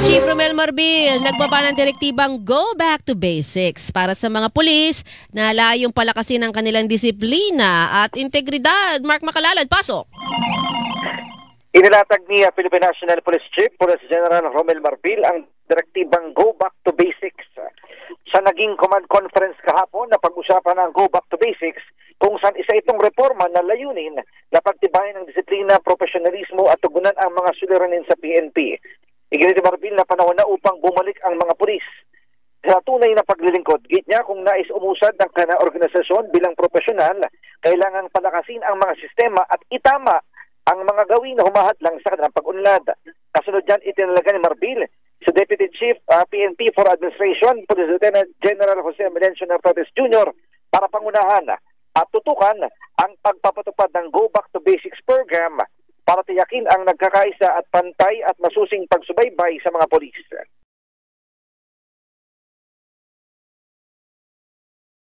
Chief Romel Marbil, nagbaba ng direktibang Go Back to Basics para sa mga pulis na layong palakasin ang kanilang disiplina at integridad. Mark Makalalad, pasok! Inilatag ni Philippine National Police Chief Police General Romel Marbil ang direktibang Go Back to Basics. Sa naging command conference kahapon na pag-usapan ng Go Back to Basics, kung saan isa itong reforma na layunin na pagtibayin ng disiplina, profesionalismo at tugunan ang mga suliranin sa PNP. Iginit ni Marbil na panahon na upang bumalik ang mga pulis sa tunay na paglilingkod. Git niya, kung nais umusad ng kanang organisasyon bilang profesional, kailangang palakasin ang mga sistema at itama ang mga gawin na humahad lang sa kanilang pag-unlad. Kasunod dyan, itinalaga ni Marbil sa Deputy Chief PNP for Administration, Police Lieutenant General Jose Melencio Nartates Jr. para pangunahan at tutukan ang pagpapatupad ng Go Back to Basics program para tiyakin ang nagkakaisa at pantay at masusing pagsubaybay sa mga polis.